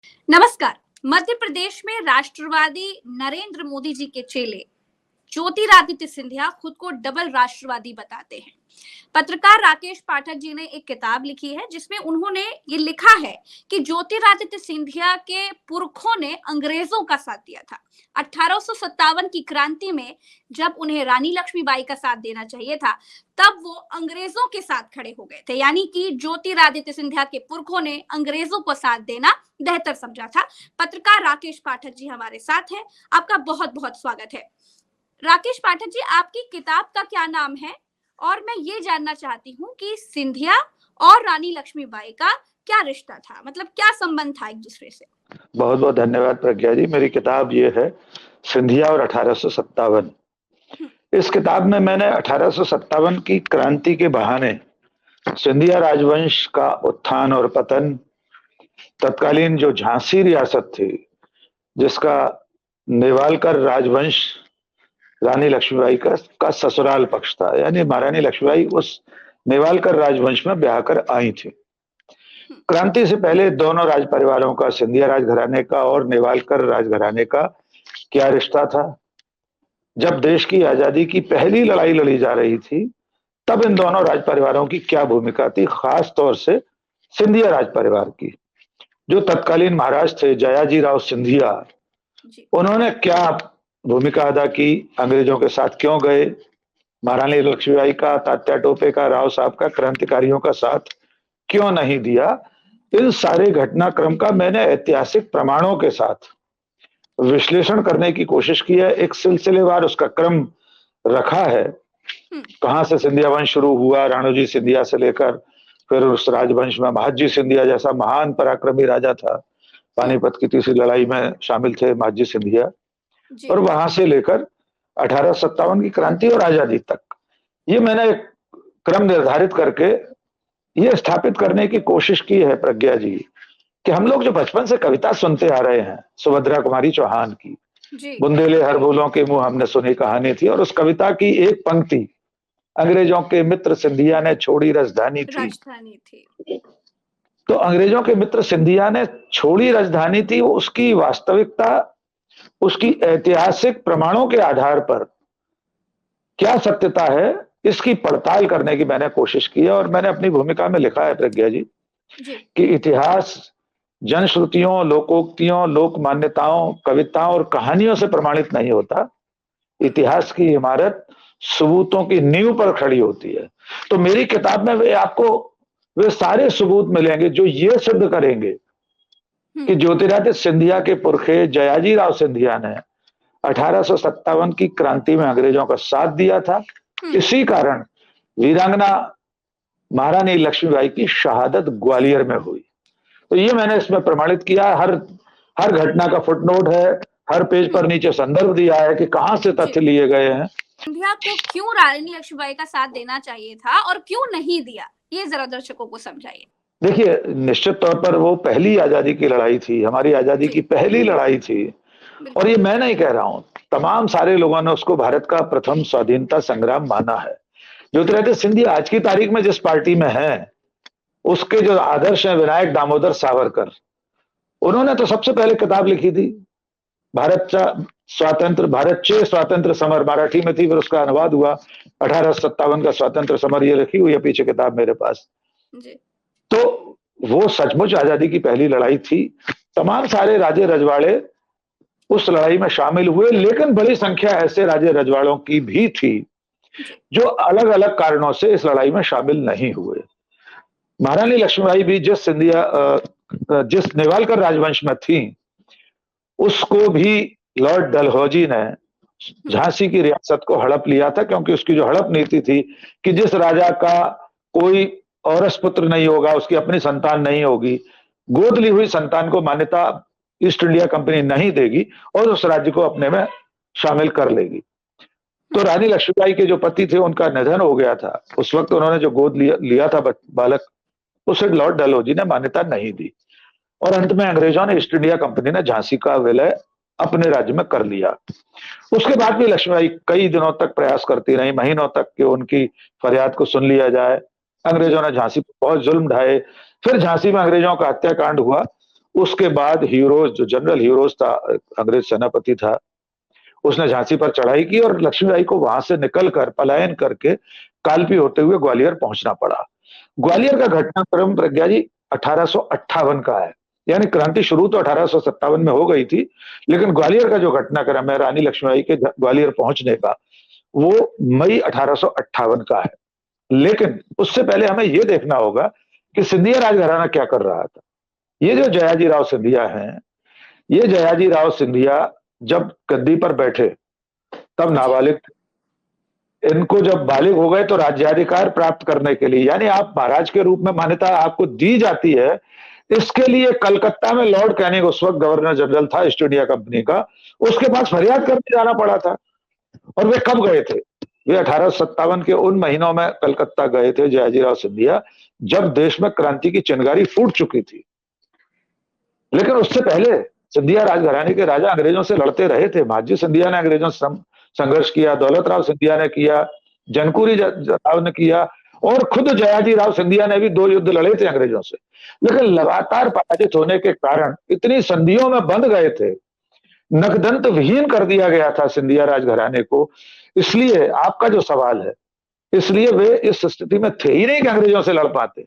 नमस्कार। मध्य प्रदेश में राष्ट्रवादी नरेंद्र मोदी जी के चेले ज्योतिरादित्य सिंधिया खुद को डबल राष्ट्रवादी बताते हैं। पत्रकार राकेश पाठक जी ने एक किताब लिखी है जिसमें उन्होंने ये लिखा है कि ज्योतिरादित्य सिंधिया के पुरखों ने अंग्रेजों का साथ दिया था। 1857 की क्रांति में जब उन्हें रानी लक्ष्मीबाई का साथ देना चाहिए था, तब वो अंग्रेजों के साथ खड़े हो गए थे। यानी कि ज्योतिरादित्य सिंधिया के पुरखों ने अंग्रेजों को साथ देना बेहतर समझा था। पत्रकार राकेश पाठक जी हमारे साथ हैं। आपका बहुत बहुत स्वागत है। राकेश पाठक जी, आपकी किताब का क्या नाम है? और मैं ये जानना चाहती हूँ कि सिंधिया और रानी लक्ष्मीबाई का क्या रिश्ता था, मतलब क्या संबंध था एक दूसरे से? बहुत बहुत धन्यवाद प्रज्ञा जी। मेरी किताब ये है सिंधिया और 1857। इस किताब में मैंने 1857 की क्रांति के बहाने सिंधिया राजवंश का उत्थान और पतन, तत्कालीन जो झांसी रियासत थी जिसका नेवालकर राजवंश रानी लक्ष्मीबाई का ससुराल पक्ष था, यानी महारानी लक्ष्मीबाई उस नेवालकर राजवंश में ब्याह कर आई थी। क्रांति से पहले दोनों राज परिवारों का, सिंधिया राजघराने का और नेवालकर राजघराने का क्या रिश्ता था? जब देश की आजादी की पहली लड़ाई लड़ी जा रही थी, तब इन दोनों राज परिवारों की क्या भूमिका थी, खास तौर से सिंधिया राज परिवार की। जो तत्कालीन महाराज थे जयाजी राव सिंधिया, उन्होंने क्या भूमिका अदा की, अंग्रेजों के साथ क्यों गए, महारानी लक्ष्मीबाई का, तात्या टोपे का, राव साहब का, क्रांतिकारियों का साथ क्यों नहीं दिया, इन सारे घटनाक्रम का मैंने ऐतिहासिक प्रमाणों के साथ विश्लेषण करने की कोशिश की है। एक सिलसिलेवार उसका क्रम रखा है, कहां से सिंधिया वंश शुरू हुआ, राणोजी सिंधिया से लेकर फिर उस राजवंश में महाजी सिंधिया जैसा महान पराक्रमी राजा था, पानीपत की तीसरी लड़ाई में शामिल थे महाजी सिंधिया, और वहां से लेकर 1857 की क्रांति और आजादी तक। ये मैंने एक क्रम निर्धारित करके ये स्थापित करने की कोशिश की है प्रज्ञा जी कि हम लोग जो बचपन से कविता सुनते आ रहे हैं सुभद्रा कुमारी चौहान की, बुंदेले हर फूलों के मुंह हमने सुनी कहानी थी, और उस कविता की एक पंक्ति, अंग्रेजों के मित्र सिंधिया ने छोड़ी राजधानी थी। तो अंग्रेजों के मित्र सिंधिया ने छोड़ी राजधानी थी, उसकी वास्तविकता, उसकी ऐतिहासिक प्रमाणों के आधार पर क्या सत्यता है, इसकी पड़ताल करने की मैंने कोशिश की है। और मैंने अपनी भूमिका में लिखा है प्रज्ञा जी कि इतिहास जनश्रुतियों, लोकोक्तियों, लोक मान्यताओं, कविताओं और कहानियों से प्रमाणित नहीं होता। इतिहास की इमारत सबूतों की नींव पर खड़ी होती है। तो मेरी किताब में वे सारे सबूत मिलेंगे जो ये सिद्ध करेंगे कि ज्योतिरादित्य सिंधिया के पुरखे जयाजी राव सिंधिया ने 1857 की क्रांति में अंग्रेजों का साथ दिया था। इसी कारण वीरांगना महारानी लक्ष्मीबाई की शहादत ग्वालियर में हुई। तो ये मैंने इसमें प्रमाणित किया। हर घटना का फुटनोट है, हर पेज पर नीचे संदर्भ दिया है कि कहां से तथ्य लिए गए हैं। सिंधिया को क्यों रानी लक्ष्मीबाई का साथ देना चाहिए था और क्यों नहीं दिया, ये जरा दर्शकों को समझाइए। देखिए, निश्चित तौर पर वो पहली आजादी की लड़ाई थी, हमारी आजादी की पहली लड़ाई थी, और ये मैं नहीं कह रहा हूं, तमाम सारे लोगों ने उसको भारत का प्रथम स्वाधीनता संग्राम माना है। ज्योतिरादित्य सिंधिया आज की तारीख में जिस पार्टी में है, उसके जो आदर्श हैं विनायक दामोदर सावरकर, उन्होंने तो सबसे पहले किताब लिखी थी भारत चे स्वातंत्र समर, मराठी में थी, फिर उसका अनुवाद हुआ 1857 का स्वातंत्र समर, ये लिखी हुई है पीछे किताब मेरे पास। तो वो सचमुच आजादी की पहली लड़ाई थी। तमाम सारे राजे रजवाड़े उस लड़ाई में शामिल हुए, लेकिन बड़ी संख्या ऐसे राजे रजवाड़ों की भी थी जो अलग अलग कारणों से इस लड़ाई में शामिल नहीं हुए। महारानी लक्ष्मीबाई भी जिस नेवालकर राजवंश में थी, उसको भी लॉर्ड डलहौजी ने झांसी की रियासत को हड़प लिया था, क्योंकि उसकी जो हड़प नीति थी कि जिस राजा का कोई औरस पुत्र नहीं होगा, उसकी अपनी संतान नहीं होगी, गोद ली हुई संतान को मान्यता ईस्ट इंडिया कंपनी नहीं देगी और उस राज्य को अपने में शामिल कर लेगी। तो रानी लक्ष्मीबाई के जो पति थे उनका निधन हो गया था। उस वक्त उन्होंने जो गोद लिया था बालक, उसे लॉर्ड डलहौजी ने मान्यता नहीं दी, और अंत में अंग्रेजों ने, ईस्ट इंडिया कंपनी ने झांसी का विलय अपने राज्य में कर लिया। उसके बाद भी लक्ष्मीबाई कई दिनों तक प्रयास करती रही, महीनों तक, कि उनकी फरियाद को सुन लिया जाए। अंग्रेजों ने झांसी पर बहुत जुल्म ढाए। फिर झांसी में अंग्रेजों का हत्याकांड हुआ उसके बाद हीरोज, जो जनरल हीरोज था, अंग्रेज सेनापति था, उसने झांसी पर चढ़ाई की और लक्ष्मीबाई को वहां से निकलकर पलायन करके कालपी होते हुए ग्वालियर पहुंचना पड़ा। ग्वालियर का घटनाक्रम प्रज्ञा जी 1858 का है, यानी क्रांति शुरू तो 1857 में हो गई थी, लेकिन ग्वालियर का जो घटनाक्रम है रानी लक्ष्मीबाई के ग्वालियर पहुंचने का, वो मई 1858 का है। लेकिन उससे पहले हमें यह देखना होगा कि सिंधिया राजघराना क्या कर रहा था। ये जो जयाजी राव सिंधिया हैं, ये जयाजी राव सिंधिया जब गद्दी पर बैठे तब नाबालिग थे। इनको जब बालिग हो गए तो राज्याधिकार प्राप्त करने के लिए, यानी आप महाराज के रूप में मान्यता आपको दी जाती है, इसके लिए कलकत्ता में लॉर्ड कैनिंग, उस वक्त गवर्नर जनरल था ईस्ट इंडिया कंपनी का, उसके पास फरियाद करने जाना पड़ा था। और वे कब गए थे? वे 1857 के उन महीनों में कलकत्ता गए थे जयाजी राव सिंधिया, जब देश में क्रांति की चिंगारी फूट चुकी थी। लेकिन उससे पहले सिंधिया राजघराने के राजा अंग्रेजों से लड़ते रहे थे। महाजी सिंधिया ने अंग्रेजों से संघर्ष किया, दौलत राव सिंधिया ने किया, जनकुरी राव ने किया, और खुद जयाजी राव सिंधिया ने भी 2 युद्ध लड़े थे अंग्रेजों से। लेकिन लगातार पराजित होने के कारण इतनी संधियों में बंध गए थे, नकदंत विहीन कर दिया गया था सिंधिया राजघराने को। इसलिए आपका जो सवाल है, इसलिए वे इस स्थिति में थे ही नहीं कि अंग्रेजों से लड़ पाते।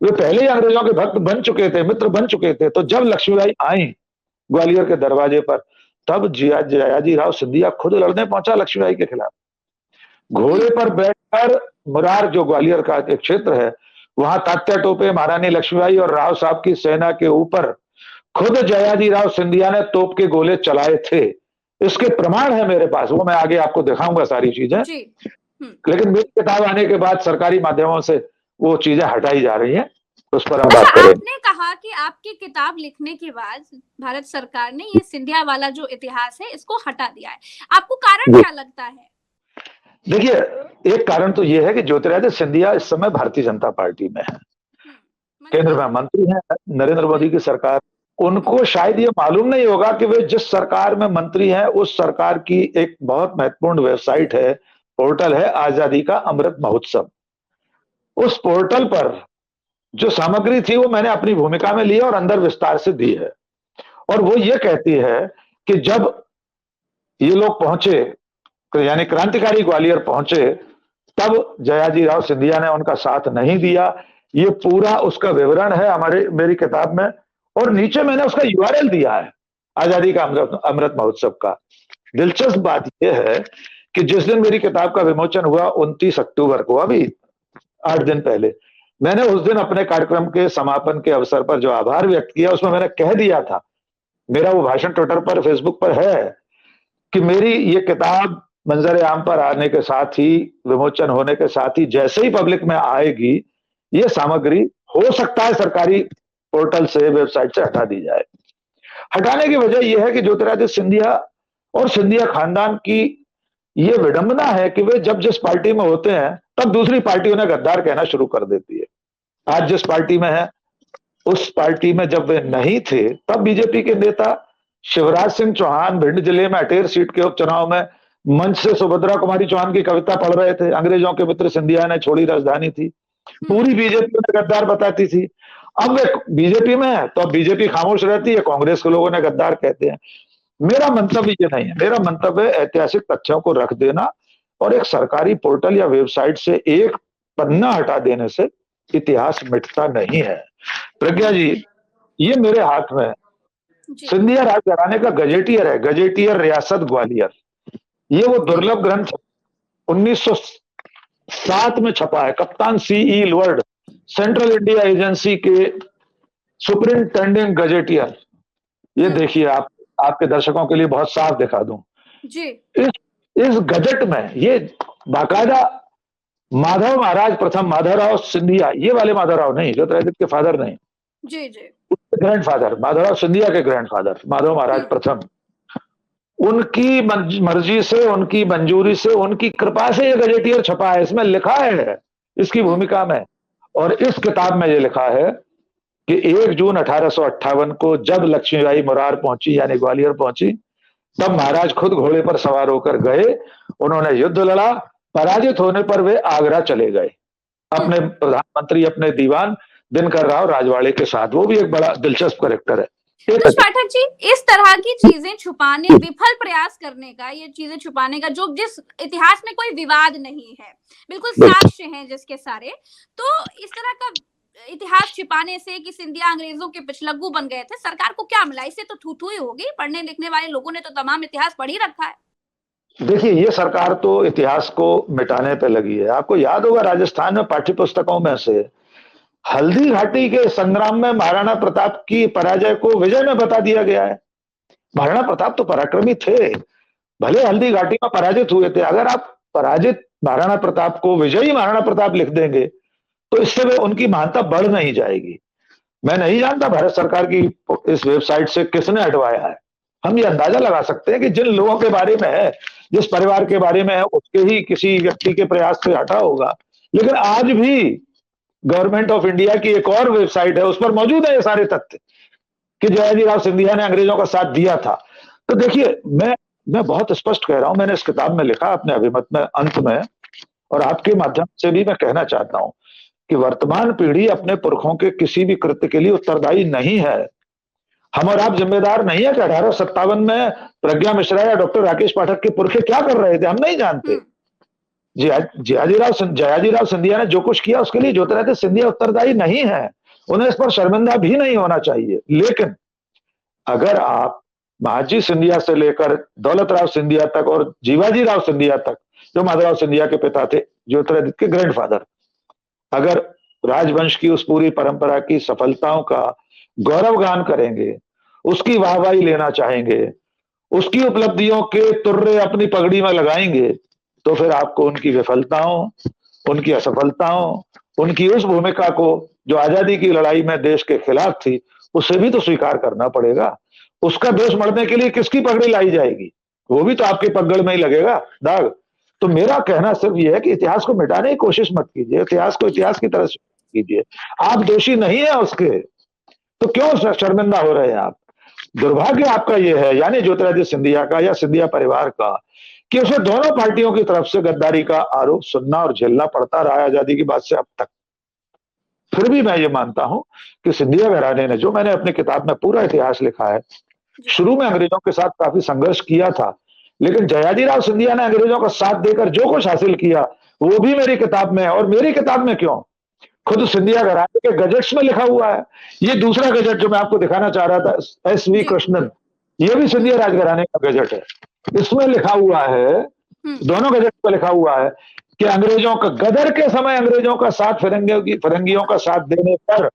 वे पहले ही अंग्रेजों के भक्त बन चुके थे, मित्र बन चुके थे। तो जब लक्ष्मीबाई आई ग्वालियर के दरवाजे पर, तब जयाजी राव सिंधिया खुद लड़ने पहुंचा लक्ष्मीबाई के खिलाफ। घोड़े पर बैठकर मुरार, जो ग्वालियर का एक क्षेत्र है, वहां तात्या टोपे, महारानी लक्ष्मीबाई और राव साहब की सेना के ऊपर खुद जयाजी राव सिंधिया ने तोप के गोले चलाए थे। इसके प्रमाण है मेरे पास, वो मैं आगे आपको दिखाऊंगा सारी चीजें। लेकिन मेरी किताब आने के बाद सरकारी माध्यमों से वो चीजें हटाई जा रही हैं, उस पर हम बात करें। आपने कहा कि आपकी किताब लिखने के बाद भारत सरकार ने ये सिंधिया वाला जो इतिहास है इसको हटा दिया है, आपको कारण क्या लगता है? देखिए, एक कारण तो ये है कि ज्योतिरादित्य सिंधिया इस समय भारतीय जनता पार्टी में है, केंद्र में मंत्री हैं, नरेंद्र मोदी की सरकार। उनको शायद ये मालूम नहीं होगा कि वे जिस सरकार में मंत्री हैं, उस सरकार की एक बहुत महत्वपूर्ण वेबसाइट है, पोर्टल है आजादी का अमृत महोत्सव। उस पोर्टल पर जो सामग्री थी वो मैंने अपनी भूमिका में ली और अंदर विस्तार से दी है। और वो ये कहती है कि जब ये लोग पहुंचे, यानी क्रांतिकारी ग्वालियर पहुंचे, तब जयाजी राव सिंधिया ने उनका साथ नहीं दिया। ये पूरा उसका विवरण है मेरी किताब में, और नीचे मैंने उसका यूआरएल दिया है, आजादी का अमृत महोत्सव का। दिलचस्प बात यह है कि जिस दिन मेरी किताब का विमोचन हुआ 29 अक्टूबर को, अभी 8 दिन पहले, मैंने उस दिन अपने कार्यक्रम के समापन के अवसर पर जो आभार व्यक्त किया, उसमें मैंने कह दिया था, मेरा वो भाषण ट्विटर पर, फेसबुक पर है, कि मेरी ये किताब मंजर आम पर आने के साथ ही, विमोचन होने के साथ ही, जैसे ही पब्लिक में आएगी, ये सामग्री हो सकता है सरकारी पोर्टल से, वेबसाइट से हटा दी जाए। हटाने की वजह यह है कि ज्योतिरादित्य सिंधिया और सिंधिया खानदान की ये विडंबना है कि वे जब जिस पार्टी में होते हैं, तब दूसरी पार्टी उन्हें गद्दार कहना शुरू कर देती है। आज जिस पार्टी में है, उस पार्टी में जब वे नहीं थे, तब बीजेपी के नेता शिवराज सिंह चौहान भिंड जिले में अटेर सीट के उपचुनाव में मंच से सुभद्रा कुमारी चौहान की कविता पढ़ रहे थे। अंग्रेजों के मित्र सिंधिया ने छोड़ी राजधानी थी, पूरी बीजेपी उन्हें गद्दार बताती थी। अब वे बीजेपी में है तो अब बीजेपी खामोश रहती है, कांग्रेस के लोगों ने गद्दार कहते हैं। मेरा मंतव्य ये नहीं है, मेरा मंतव्य ऐतिहासिक तथ्यों को रख देना, और एक सरकारी पोर्टल या वेबसाइट से एक पन्ना हटा देने से इतिहास मिटता नहीं है। प्रज्ञा जी, ये मेरे हाथ में सिंधिया राजघराने का गजेटियर है, गजेटियर रियासत ग्वालियर। ये वो दुर्लभ ग्रंथ 1907 में छपा है, कप्तान CE lowered, central India agency के सुपरिंटेंडिंग गजेटियर। ये देखिए, आपके दर्शकों के लिए बहुत साफ दिखा दूं जी। इस गजट में ये बाकायदा माधव महाराज प्रथम, माधवराव सिंधिया, ये वाले माधवराव नहीं, ज्योतिरादित्य के फादर नहीं, जी जी, ग्रैंडफादर, माधवराव सिंधिया के ग्रैंडफादर माधव महाराज प्रथम, उनकी मर्जी से, उनकी मंजूरी से, उनकी कृपा से ये गजेटियर छपा है। इसमें लिखा है, इसकी भूमिका में और इस किताब में ये लिखा है कि 1 जून 1858 को जब लक्ष्मीबाई मुरार पहुंची, यानी ग्वालियर पहुंची, तब महाराज खुद घोड़े पर सवार होकर गए। उन्होंने युद्ध लड़ा, पराजित होने पर वे आगरा चले गए। अपने प्रधानमंत्री, अपने दीवान दिनकर राव राजवाड़े के साथ, वो भी एक बड़ा दिलचस्प कैरेक्टर है। राकेश पाठक जी, इस तरह की चीजें छुपाने, विफल प्रयास करने का, ये चीजें छुपाने का, जो जिस इतिहास में कोई विवाद नहीं है, बिल्कुल साक्ष्य हैं जिसके सारे, तो इस तरह का इतिहास छिपाने से कि सिंधिया अंग्रेजों के पिछलग्गू बन गए थे, सरकार को क्या मिला? इससे तो थू-थू ही होगी। पढ़ने लिखने वाले लोगों ने तो तमाम इतिहास पढ़ ही रखा है। देखिए, ये सरकार तो इतिहास को मिटाने पे लगी है। आपको याद होगा, राजस्थान में पाठ्य पुस्तकों में से हल्दी घाटी के संग्राम में महाराणा प्रताप की पराजय को विजय में बता दिया गया है। महाराणा प्रताप तो पराक्रमी थे, भले हल्दी घाटी में पराजित हुए थे। अगर आप पराजित महाराणा प्रताप को विजयी महाराणा प्रताप लिख देंगे तो इससे उनकी महानता बढ़ नहीं जाएगी। मैं नहीं जानता भारत सरकार की इस वेबसाइट से किसने हटवाया है। हम ये अंदाजा लगा सकते हैं कि जिन लोगों के बारे में है, जिस परिवार के बारे में है, उसके ही किसी व्यक्ति के प्रयास से हटा होगा। लेकिन आज भी गवर्नमेंट ऑफ इंडिया की एक और वेबसाइट है, उस पर मौजूद है ये सारे तथ्य कि जयाजीराव सिंधिया ने अंग्रेजों का साथ दिया था। तो देखिए, मैं बहुत स्पष्ट कह रहा हूं, मैंने इस किताब में लिखा अपने अभिमत में अंत में, और आपके माध्यम से भी मैं कहना चाहता हूं कि वर्तमान पीढ़ी अपने पुरखों के किसी भी कृत्य के लिए उत्तरदायी नहीं है। हम और आप जिम्मेदार नहीं है कि 1857 में प्रज्ञा मिश्रा या डॉक्टर राकेश पाठक के पुरखे क्या कर रहे थे, हम नहीं जानते। जयाजीराव सिंधिया ने जो कुछ किया उसके लिए ज्योतिरादित्य सिंधिया उत्तरदायी नहीं है, उन्हें इस पर शर्मिंदा भी नहीं होना चाहिए। लेकिन अगर आप महाजी सिंधिया से लेकर दौलत राव सिंधिया तक और जीवाजी राव सिंधिया तक, जो माधवराव सिंधिया के पिता थे, ज्योतिरादित्य के ग्रैंडफादर, अगर राजवंश की उस पूरी परंपरा की सफलताओं का गौरवगान करेंगे, उसकी वाहवाही लेना चाहेंगे, उसकी उपलब्धियों के तुर्रे अपनी पगड़ी में लगाएंगे, तो फिर आपको उनकी विफलताओं, उनकी असफलताओं, उनकी उस भूमिका को जो आजादी की लड़ाई में देश के खिलाफ थी, उसे भी तो स्वीकार करना पड़ेगा। उसका दोष मढ़ने के लिए किसकी पगड़ी लाई जाएगी? वो भी तो आपके पगड़ में ही लगेगा दाग। तो मेरा कहना सिर्फ ये है कि इतिहास को मिटाने की कोशिश मत कीजिए, इतिहास को इतिहास की तरह कीजिए। आप दोषी नहीं है उसके, तो क्यों शर्मिंदा हो रहे हैं आप? दुर्भाग्य आपका ये है, यानी ज्योतिरादित्य सिंधिया का या सिंधिया परिवार का, कि उसे दोनों पार्टियों की तरफ से गद्दारी का आरोप सुनना और झेलना पड़ता रहा आजादी की बात से अब तक। फिर भी मैं ये मानता हूं कि सिंधिया घराने ने, जो मैंने अपनी किताब में पूरा इतिहास लिखा है, शुरू में अंग्रेजों के साथ काफी संघर्ष किया था, लेकिन जयाजीराव सिंधिया ने अंग्रेजों का साथ देकर जो कुछ हासिल किया वो भी मेरी किताब में है। और मेरी किताब में क्यों, खुद सिंधिया घराने के गजट्स में लिखा हुआ है। ये दूसरा गजट जो मैं आपको दिखाना चाह रहा था, एस.वी. कृष्णन, ये भी सिंधिया राजघराने का गजट है। इसमें लिखा हुआ है, दोनों गजट में लिखा हुआ है कि अंग्रेजों का, गदर के समय अंग्रेजों का साथ, फिरंगियों का साथ देने पर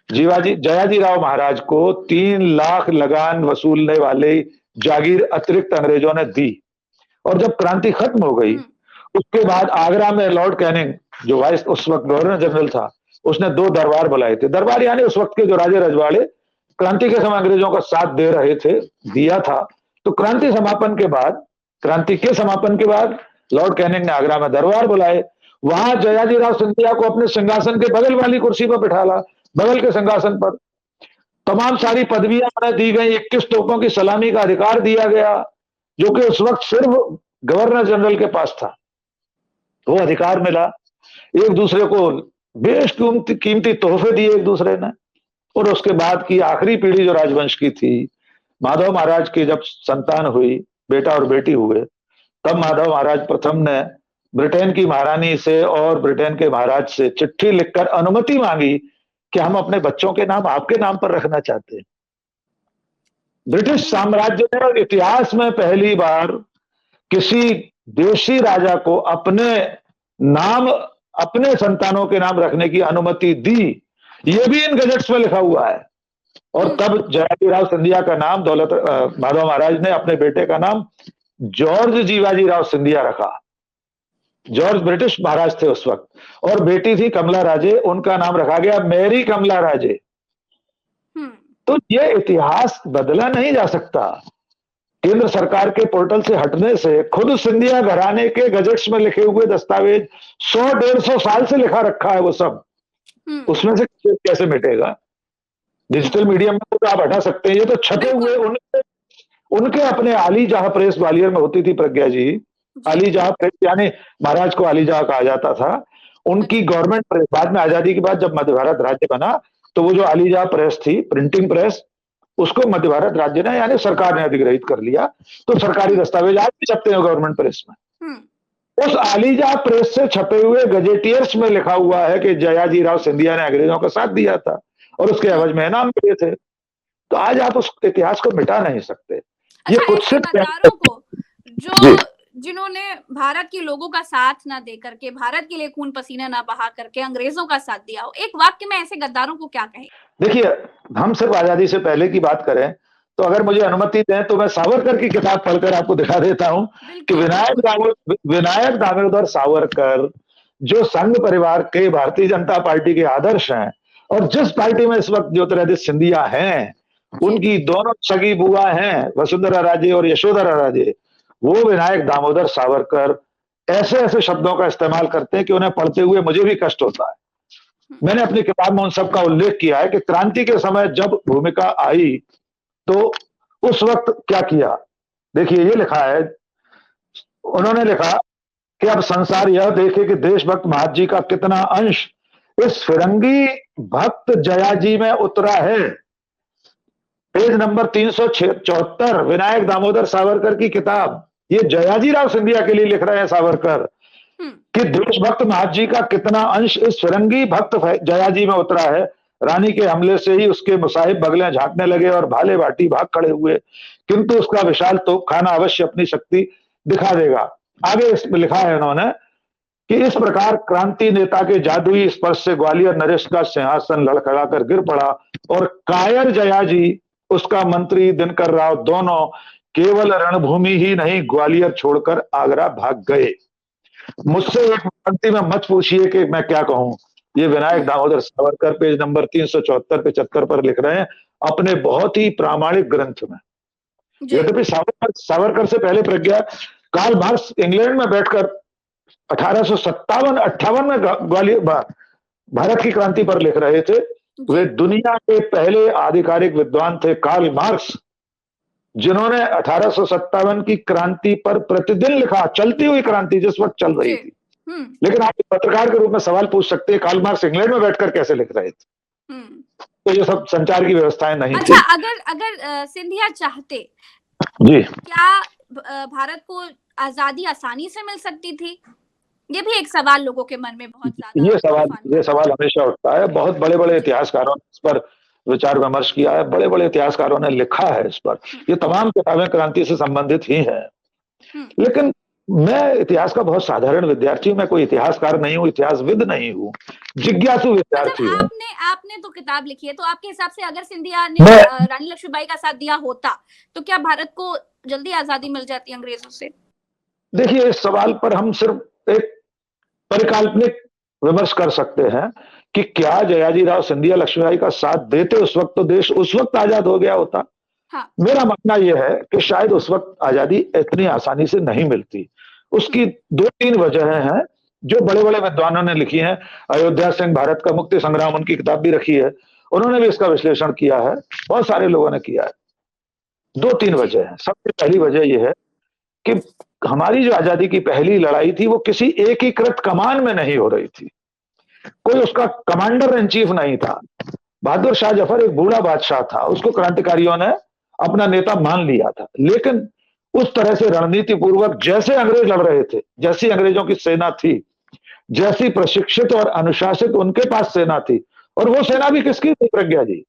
जयाजीराव महाराज को 3 लाख लगान वसूलने वाले जागीर अतिरिक्त अंग्रेजों ने दी। और जब क्रांति खत्म हो गई, उसके बाद आगरा में लॉर्ड कैनिंग, जो वाइस उस वक्त गवर्नर जनरल था, उसने 2 दरबार बुलाए थे। दरबार यानी उस वक्त के जो राजे रजवाड़े क्रांति के समय अंग्रेजों का साथ दे रहे थे, दिया था। तो क्रांति के समापन के बाद लॉर्ड कैनिंग ने आगरा में दरबार बुलाए। वहां जयाजीराव सिंधिया को अपने सिंहासन के बगल वाली कुर्सी पर बिठाला, बगल के सिंहासन पर तमाम सारी पदवियां उन्हें दी गई, 21 तोपों की सलामी का अधिकार दिया गया, जो कि उस वक्त सिर्फ गवर्नर जनरल के पास था। वो अधिकार मिला, एक दूसरे को बेशकीमती तोहफे दिए एक दूसरे ने। और उसके बाद की आखिरी पीढ़ी जो राजवंश की थी, माधव महाराज की जब संतान हुई, बेटा और बेटी हुए, तब माधव महाराज प्रथम ने ब्रिटेन की महारानी से और ब्रिटेन के महाराज से चिट्ठी लिखकर अनुमति मांगी कि हम अपने बच्चों के नाम आपके नाम पर रखना चाहते हैं। ब्रिटिश साम्राज्य ने इतिहास में पहली बार किसी देशी राजा को अपने नाम, अपने संतानों के नाम रखने की अनुमति दी। यह भी इन गजट्स में लिखा हुआ है। और तब जयाजीराव सिंधिया का नाम माधव महाराज ने अपने बेटे का नाम जॉर्ज जीवाजीराव सिंधिया रखा। जॉर्ज ब्रिटिश महाराज थे उस वक्त, और बेटी थी कमला राजे, उनका नाम रखा गया मैरी कमला राजे। तो ये इतिहास बदला नहीं जा सकता। केंद्र सरकार के पोर्टल से हटने से खुद सिंधिया घराने के गजट्स में लिखे हुए दस्तावेज 100-150 साल से लिखा रखा है वो सब, उसमें से कैसे मिटेगा? डिजिटल मीडिया में तो आप हटा सकते हैं, ये तो छपे हुए उनके अपने आली जहां प्रेस ग्वालियर में होती थी प्रज्ञा जी, आली जहां प्रेस, यानी महाराज को आली जहां कहा जाता था, उनकी गवर्नमेंट प्रेस, बाद में आजादी के बाद जब मध्य भारत राज्य बना तो वो जो अलीजा प्रेस थी, प्रिंटिंग प्रेस, उसको मध्य भारत राज्य ने यानी सरकार ने अधिग्रहित कर लिया। तो सरकारी दस्तावेज आज भी छपते हैं गवर्नमेंट प्रेस में। उस अलीजा प्रेस से छपे हुए गजेटियर्स में लिखा हुआ है कि जयाजी राव सिंधिया ने अंग्रेजों का साथ दिया था और उसके एवज में इनाम मिले थे। तो आज आप उस इतिहास को मिटा नहीं सकते। अच्छा, ये कुछ से गद्दारों को जो जिन्होंने भारत के लोगों का साथ ना दे करके, भारत के लिए खून पसीना ना बहा करके अंग्रेजों का साथ दिया हो, एक वाक्य में ऐसे गद्दारों को क्या कहें? देखिए, हम सिर्फ आजादी से पहले की बात करें तो अगर मुझे अनुमति दें तो मैं सावरकर की किताब पढ़कर आपको दिखा देता हूं कि विनायक दामोदर सावरकर जो संघ परिवार के भारतीय जनता पार्टी के आदर्श हैं और जिस पार्टी में इस वक्त ज्योतिरादित्य सिंधिया हैं, उनकी दोनों सगी बुआ हैं वसुंधरा राजे और यशोधरा राजे, वो विनायक दामोदर सावरकर ऐसे ऐसे शब्दों का इस्तेमाल करते हैं कि उन्हें पढ़ते हुए मुझे भी कष्ट होता है। मैंने अपनी किताब में उन सब का उल्लेख किया है कि क्रांति के समय जब भूमिका आई तो उस वक्त क्या किया। देखिए, ये लिखा है, उन्होंने लिखा कि अब संसार यह देखे कि देशभक्त महाजी का कितना अंश इस फिरंगी भक्त जयाजी में उतरा है। पेज नंबर 374, विनायक दामोदर सावरकर की किताब। ये जयाजी राव सिंधिया के लिए लिख रहे हैं सावरकर कि देशभक्त महाजी का कितना अंश इस फिरंगी भक्त जयाजी में उतरा है। रानी के हमले से ही उसके मुसाहिब बगलें झांकने लगे और भाले भाटी भाग खड़े हुए, किंतु उसका विशाल तोपखाना अवश्य अपनी शक्ति दिखा देगा। आगे इसमें लिखा है उन्होंने कि इस प्रकार क्रांति नेता के जादुई स्पर्श से ग्वालियर नरेश का सिंहासन लड़खड़ाकर गिर पड़ा और कायर जयाजी, उसका मंत्री दिनकर राव दोनों केवल रणभूमि ही नहीं ग्वालियर छोड़कर आगरा भाग गए। मुझसे एक पंक्ति में मत पूछिए कि मैं क्या कहूं। ये विनायक दामोदर सावरकर पेज नंबर 374-75 पर लिख रहे हैं अपने बहुत ही प्रामाणिक ग्रंथ में। यद्यपि सावरकर से पहले प्रज्ञा कार्ल मार्क्स इंग्लैंड में बैठकर 1857-58 में ग्वालियर भारत की क्रांति पर लिख रहे थे। वे दुनिया के पहले आधिकारिक विद्वान थे कार्ल मार्क्स, जिन्होंने 1857 की क्रांति पर प्रतिदिन लिखा, चलती हुई क्रांति जिस वक्त चल रही थी। लेकिन आप पत्रकार के रूप में सवाल पूछ सकते हैं कार्ल मार्क्स इंग्लैंड में बैठकर कैसे लिख रहे थे। तो ये सब संचार की व्यवस्थाएं नहीं थी। अच्छा, अगर सिंधिया चाहते जी, क्या भारत को आजादी आसानी से मिल सकती थी? ये भी एक सवाल लोगों के मन में बहुत ज्यादा ये सवाल हमेशा उठता है। बहुत बड़े बड़े इतिहासकारों ने इस पर विचार विमर्श किया है, बड़े बड़े इतिहासकारों ने लिखा है इस पर। ये तमाम किताबें क्रांति से संबंधित ही हैं। लेकिन मैं इतिहास का बहुत साधारण विद्यार्थी हूं, मैं कोई इतिहासकार नहीं हूं, इतिहासविद नहीं हूं, जिज्ञासु विद्यार्थी हूं। आपने तो किताब लिखी है, तो आपके हिसाब से अगर सिंधिया ने रानी लक्ष्मीबाई का साथ दिया होता तो क्या भारत को जल्दी आजादी मिल जाती अंग्रेजों से? देखिए, इस सवाल पर हम सिर्फ एक परिकल्पनिक विमर्श कर सकते हैं कि क्या जयाजी राव सिंधिया लक्ष्मीबाई का साथ देते उस वक्त तो देश उस वक्त आजाद हो गया होता। हाँ। मेरा मानना यह है कि शायद उस वक्त आजादी इतनी आसानी से नहीं मिलती। उसकी 2-3 वजहें हैं जो बड़े बड़े विद्वानों ने लिखी हैं। अयोध्या सिंह भारत का मुक्ति संग्राम, उनकी किताब भी रखी है, उन्होंने भी इसका विश्लेषण किया है, बहुत सारे लोगों ने किया है। 2-3 वजह है। सबसे पहली वजह यह है कि हमारी जो आजादी की पहली लड़ाई थी वो किसी एकीकृत कमान में नहीं हो रही थी, कोई उसका कमांडर इन चीफ नहीं था। बहादुर शाह जफर एक बूढ़ा बादशाह था, उसको क्रांतिकारियों ने अपना नेता मान लिया था, लेकिन उस तरह से रणनीति पूर्वक जैसे अंग्रेज लड़ रहे थे, जैसी अंग्रेजों की सेना थी, जैसी प्रशिक्षित और अनुशासित उनके पास सेना थी, और वो सेना भी किसकी थी प्रज्ञा जी?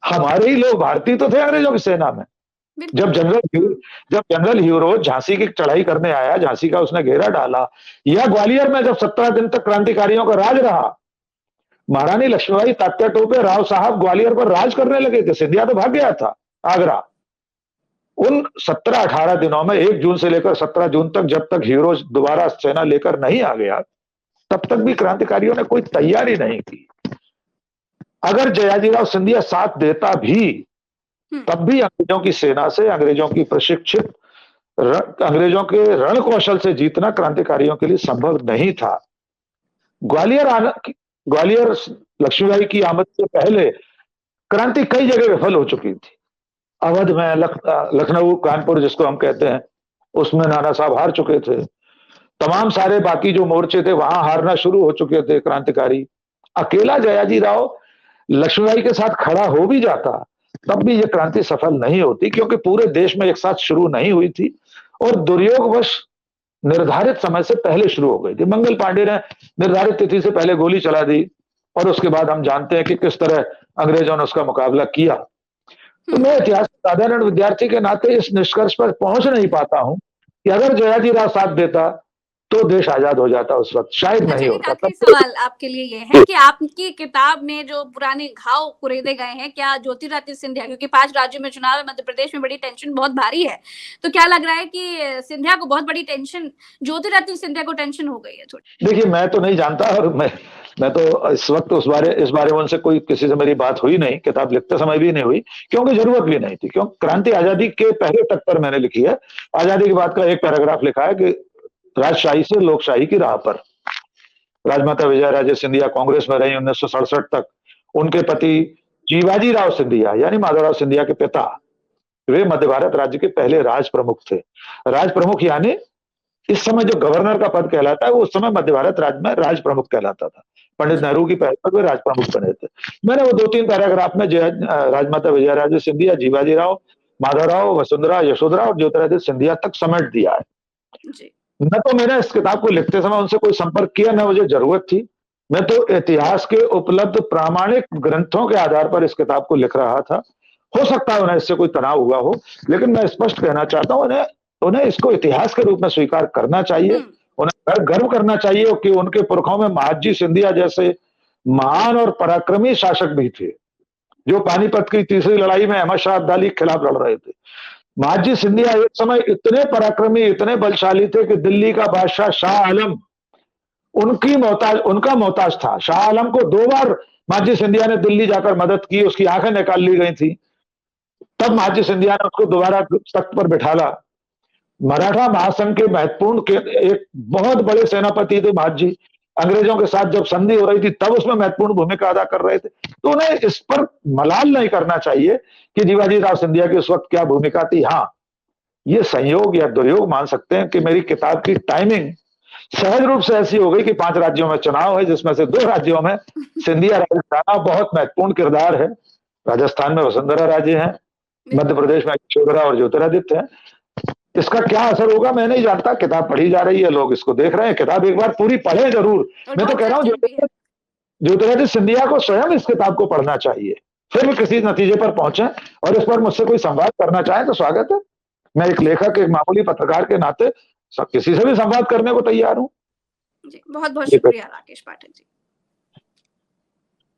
हमारे ही लोग, भारतीय तो थे अंग्रेजों की सेना में। जब जनरल ह्यूरो झांसी की चढ़ाई करने आया, झांसी का उसने घेरा डाला, या ग्वालियर में जब 17 दिन तक क्रांतिकारियों का राज रहा, महारानी लक्ष्मीबाई, तात्या टोपे, राव साहब ग्वालियर पर राज करने लगे थे, सिंधिया तो भाग गया था आगरा। उन 17-18 दिनों में 1 जून से लेकर 17 जून तक, जब तक हीरो दोबारा सेना लेकर नहीं आ गया, तब तक भी क्रांतिकारियों ने कोई तैयारी नहीं की। अगर जयाजी राव सिंधिया साथ देता भी, तब भी अंग्रेजों की सेना से, अंग्रेजों की प्रशिक्षित, अंग्रेजों के रण कौशल से जीतना क्रांतिकारियों के लिए संभव नहीं था। ग्वालियर लक्ष्मीबाई की आमद से पहले क्रांति कई जगह विफल हो चुकी थी। अवध में, लखनऊ, कानपुर जिसको हम कहते हैं, उसमें नाना साहब हार चुके थे। तमाम सारे बाकी जो मोर्चे थे वहां हारना शुरू हो चुके थे क्रांतिकारी। अकेला जयाजी राव लक्ष्मीबाई के साथ खड़ा हो भी जाता तब भी ये क्रांति सफल नहीं होती, क्योंकि पूरे देश में एक साथ शुरू नहीं हुई थी और दुर्योगवश निर्धारित समय से पहले शुरू हो गई थी। मंगल पांडे ने निर्धारित तिथि से पहले गोली चला दी और उसके बाद हम जानते हैं कि किस तरह अंग्रेजों ने उसका मुकाबला किया। तो मैं इतिहास के साधारण विद्यार्थी के नाते इस निष्कर्ष पर पहुंच नहीं पाता हूं कि अगर जयाजी राव साथ देता तो देश आजाद हो जाता उस वक्त, शायद नहीं एक होता। आखिरी सवाल आपके लिए ये है कि आपकी किताब में जो पुराने घाव कुरेदे गए हैं, क्या ज्योतिरादित्य सिंधिया, क्योंकि 5 राज्यों में चुनाव है, मध्य प्रदेश में बड़ी टेंशन बहुत भारी है, तो क्या लग रहा है कि सिंधिया को बहुत बड़ी टेंशन, ज्योतिरादित्य सिंधिया को टेंशन हो गई है थोड़ी? देखिए, मैं तो नहीं जानता और मैं तो इस वक्त इस बारे में उनसे कोई किसी से मेरी बात हुई नहीं, किताब लिखते समय भी नहीं हुई, क्योंकि जरूरत भी नहीं थी। क्योंकि क्रांति आजादी के पहले तक पर मैंने लिखी है। आजादी के बाद का एक पैराग्राफ लिखा है कि राजशाही से लोकशाही की राह पर। राजमाता विजया राजे सिंधिया कांग्रेस में रही 1967 तक। उनके पति जीवाजी राव सिंधिया यानी माधवराव सिंधिया के पिता, वे मध्य भारत राज्य के पहले राज प्रमुख थे। राज प्रमुख यानी इस समय जो गवर्नर का पद कहलाता है वो उस समय मध्य भारत राज्य में राज प्रमुख कहलाता था। पंडित नेहरू की पहल पर वे राज प्रमुख बने थे। मैंने वो 2-3 पैराग्राफ में राजमाता विजया राजे सिंधिया, जीवाजी राव, माधवराव, वसुंधरा, यशोधरा और ज्योतिरादित्य सिंधिया तक समेट दिया है। जी। न तो मैंने इस किताब को लिखते समय उनसे कोई संपर्क किया, न मुझे जरूरत थी। मैं तो इतिहास के उपलब्ध प्रामाणिक ग्रंथों के आधार पर इस किताब को लिख रहा था। हो सकता है उन्हें इससे कोई तनाव हुआ हो, लेकिन मैं स्पष्ट कहना चाहता हूं, उन्हें इसको इतिहास के रूप में स्वीकार करना चाहिए। उन्हें गर्व करना चाहिए कि उनके पुरखों में महादजी सिंधिया जैसे महान और पराक्रमी शासक भी थे, जो पानीपत की तीसरी लड़ाई में अहमद शाह अब्दाली के खिलाफ लड़ रहे थे। महादजी सिंधिया एक समय इतने पराक्रमी, इतने बलशाली थे कि दिल्ली का बादशाह शाह आलम उनका मोहताज था। शाह आलम को 2 बार महादजी सिंधिया ने दिल्ली जाकर मदद की, उसकी आंखें निकाल ली गई थी। तब महादजी सिंधिया ने उसको दोबारा तख्त पर बिठाला। मराठा महासंघ के महत्वपूर्ण के एक बहुत बड़े सेनापति थे महादजी। अंग्रेजों के साथ जब संधि हो रही थी तब उसमें महत्वपूर्ण भूमिका अदा कर रहे थे। तो उन्हें इस पर मलाल नहीं करना चाहिए कि जीवाजी राव सिंधिया की उस वक्त क्या भूमिका थी। हाँ, ये संयोग या दुर्योग मान सकते हैं कि मेरी किताब की टाइमिंग सहज रूप से ऐसी हो गई कि 5 राज्यों में चुनाव है, जिसमें से 2 राज्यों में सिंधिया राजे का बहुत महत्वपूर्ण किरदार है। राजस्थान में वसुंधरा राजे हैं, मध्य प्रदेश में यशोधरा और ज्योतिरादित्य हैं। इसका क्या असर होगा मैं नहीं जानता। किताब पढ़ी जा रही है, लोग इसको देख रहे हैं। किताब एक बार पूरी पढ़े जरूर। मैं तो कह रहा हूँ ज्योतिरादित्य सिंधिया को स्वयं इस किताब को पढ़ना चाहिए, फिर भी किसी नतीजे पर पहुंचे। और इस पर मुझसे कोई संवाद करना चाहे तो स्वागत है। मैं एक लेखक, एक मामूली पत्रकार के नाते किसी से भी संवाद करने को तैयार हूँ। जी, बहुत बहुत शुक्रिया राकेश पाठक जी।